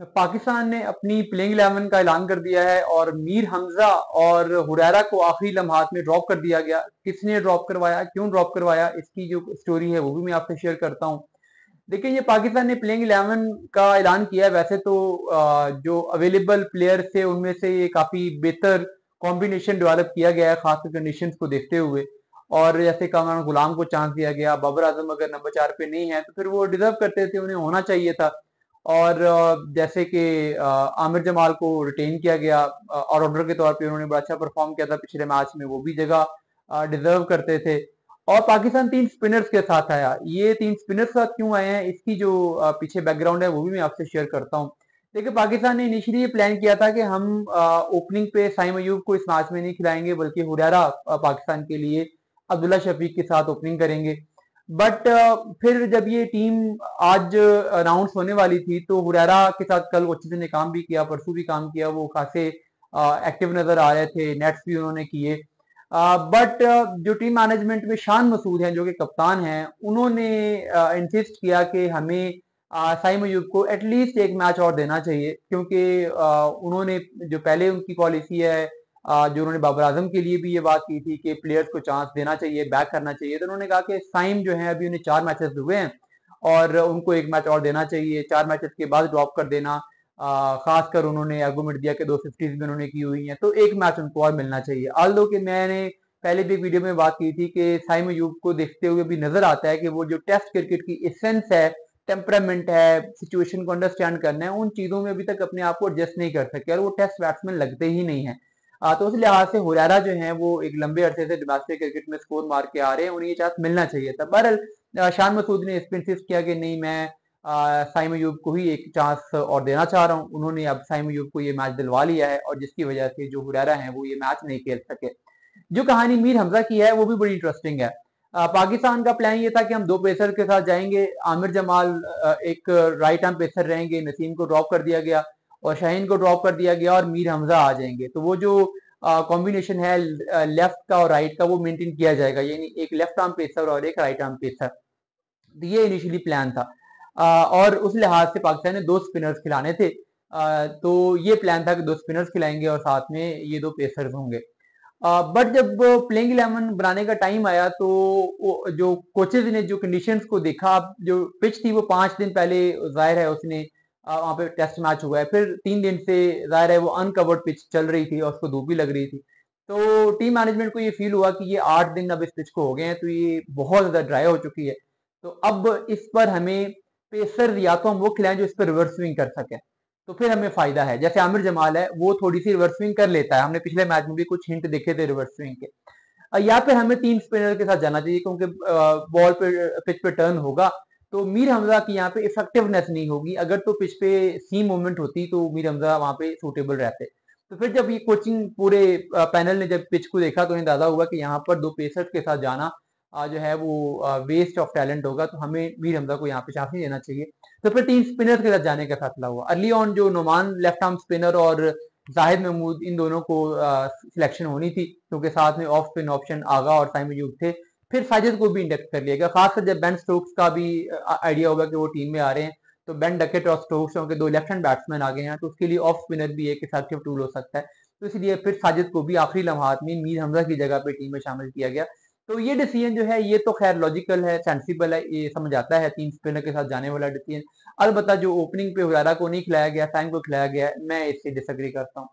पाकिस्तान ने अपनी प्लेइंग 11 का ऐलान कर दिया है और मीर हमजा और हुरैरा को आखिरी लम्हात में ड्रॉप कर दिया गया। किसने ड्रॉप करवाया, क्यों ड्रॉप करवाया, इसकी जो स्टोरी है वो भी मैं आपसे शेयर करता हूँ। देखिए, ये पाकिस्तान ने प्लेइंग 11 का ऐलान किया है। वैसे तो जो अवेलेबल प्लेयर थे उनमें से ये काफी बेहतर कॉम्बिनेशन डेवलप किया गया है, खासकर कंडीशंस को देखते हुए। और जैसे कामरान गुलाम को चांस दिया गया, बाबर आजम अगर नंबर 4 पे नहीं है तो फिर वो डिजर्व करते थे, उन्हें होना चाहिए था। और जैसे कि आमिर जमाल को रिटेन किया गया, ऑलराउंडर के तौर पे उन्होंने बड़ा अच्छा परफॉर्म किया था पिछले मैच में, वो भी जगह डिजर्व करते थे। और पाकिस्तान 3 स्पिनर्स के साथ आया। ये 3 स्पिनर्स के साथ क्यों आए हैं, इसकी जो पीछे बैकग्राउंड है वो भी मैं आपसे शेयर करता हूँ। देखिए, पाकिस्तान ने इनिशियली ये प्लान किया था कि हम ओपनिंग पे साइम अयूब को इस मैच में नहीं खिलाएंगे, बल्कि हुरैरा पाकिस्तान के लिए अब्दुल्ला शफीक के साथ ओपनिंग करेंगे। बट फिर जब ये टीम आज अनाउंस होने वाली थी तो हुरैरा के साथ कल कोचिज ने काम भी किया, परसों भी काम किया, वो खासे एक्टिव नजर आ रहे थे, नेट्स भी उन्होंने किए। बट जो टीम मैनेजमेंट में शान मसूद हैं जो कि कप्तान हैं, उन्होंने इंसिस्ट किया कि हमें साइम अयूब को एटलीस्ट एक मैच और देना चाहिए, क्योंकि उन्होंने जो पहले उनकी पॉलिसी है, जो उन्होंने बाबर आजम के लिए भी ये बात की थी कि प्लेयर्स को चांस देना चाहिए, बैक करना चाहिए, तो उन्होंने कहा कि साइम जो है अभी उन्हें 4 मैचेस हुए हैं और उनको एक मैच और देना चाहिए, 4 मैचेस के बाद ड्रॉप कर देना। खासकर उन्होंने आर्गूमेंट दिया कि 250 भी उन्होंने की हुई हैं, तो एक मैच उनको और मिलना चाहिए। आल्दो कि मैंने पहले भी एक वीडियो में बात की थी कि साइम अयूब को देखते हुए भी नजर आता है कि वो जो टेस्ट क्रिकेट की एसेंस है, टेम्परामेंट है, सिचुएशन को अंडरस्टैंड करना है, उन चीजों में अभी तक अपने आप को एडजस्ट नहीं कर सके और वो टेस्ट बैट्समैन लगते ही नहीं है। तो उस लिहाज से हुरैरा जो है वो एक लंबे अरसे से डोमेस्टिक क्रिकेट में स्कोर मार के आ रहे हैं, उन्हें ये चांस मिलना चाहिए था। बहरहाल शान मसूद ने इस पर इंसिस्ट किया कि नहीं, मैं साइम अयूब को ही एक चांस और देना चाह रहा हूँ। उन्होंने अब साइम अयूब को ये मैच दिलवा लिया है और जिसकी वजह से जो हुरैरा है वो ये मैच नहीं खेल सके। जो कहानी मीर हमजा की है वो भी बड़ी इंटरेस्टिंग है। पाकिस्तान का प्लान ये था कि हम 2 पेसर के साथ जाएंगे। आमिर जमाल एक राइट आर्म पेसर रहेंगे, नसीम को ड्रॉप कर दिया गया और शाहीन को ड्रॉप कर दिया गया और मीर हमजा आ जाएंगे। तो वो जो कॉम्बिनेशन है लेफ्ट का और राइट का वो मेंटेन किया जाएगा, यानी एक लेफ्ट आर्म पेसर और एक राइट आर्म पेसर। तो ये इनिशियली प्लान था। और उस लिहाज से पाकिस्तान ने 2 स्पिनर्स खिलाने थे। तो ये प्लान था कि 2 स्पिनर्स खिलाएंगे और साथ में ये 2 पेसर्स होंगे। बट जब प्लेइंग 11 बनाने का टाइम आया तो जो कोचेज ने जो कंडीशंस को देखा, जो पिच थी वो 5 दिन पहले जाहिर है उसने वहां पे टेस्ट मैच हुआ है, फिर 3 दिन से जाहिर है वो अनकवर्ड पिच चल रही थी और उसको धूप भी लग रही थी। तो टीम मैनेजमेंट को ये फील हुआ कि ये 8 दिन अब इस पिच को हो गए हैं, तो ये बहुत ज्यादा ड्राई हो चुकी है। तो अब इस पर हमें पेसर या तो हम वो खिलाएं जो इस पर रिवर्स स्विंग कर सके, तो फिर हमें फायदा है। जैसे आमिर जमाल है, वो थोड़ी सी रिवर्स स्विंग कर लेता है, हमने पिछले मैच में भी कुछ हिंट देखे थे रिवर्स स्विंग के। या फिर हमें 3 स्पिनर के साथ जाना चाहिए, क्योंकि बॉल पे पिच पे टर्न होगा तो मीर हमजा की यहाँ पे इफेक्टिवनेस नहीं होगी। अगर तो पिच पे सी मूवमेंट होती तो मीर हमजा वहां पे सूटेबल रहते। तो फिर जब ये कोचिंग पूरे पैनल ने जब पिच को देखा तो इन्हें अंदाजा हुआ कि यहाँ पर 2 पेसर्स के साथ जाना जो है वो वेस्ट ऑफ टैलेंट होगा, तो हमें मीर हमजा को यहाँ पे चांस नहीं देना चाहिए। तो फिर 3 स्पिनर्स के साथ जाने का फैसला हुआ। अर्ली ऑन जो नोमान लेफ्ट आर्म स्पिनर और जाहिद महमूद, इन दोनों को सिलेक्शन होनी थी, क्योंकि साथ में ऑफ स्पिन ऑप्शन आगा और साइम अयूब थे। फिर साजिद को भी इंडक्ट कर लिया गया, खासकर जब बेन स्टोक्स का भी आइडिया होगा कि वो टीम में आ रहे हैं। तो बेन डकेट और स्टोक्स के 2 लेफ्ट हैंड बैट्समैन आ गए हैं, तो उसके लिए ऑफ स्पिनर भी एक इफेक्टिव टूल हो सकता है। तो इसलिए फिर साजिद को भी आखिरी लम्हात में मीर हमजा की जगह पे टीम में शामिल किया गया। तो ये डिसीजन जो है ये तो खैर लॉजिकल है, सेंसिबल है, ये समझ आता है 3 स्पिनर के साथ जाने वाला डिसीजन। अलबत्ता जो ओपनिंग पे हुरारा को नहीं खिलाया गया, साइम को खिलाया गया, मैं इससे डिसएग्री करता हूँ।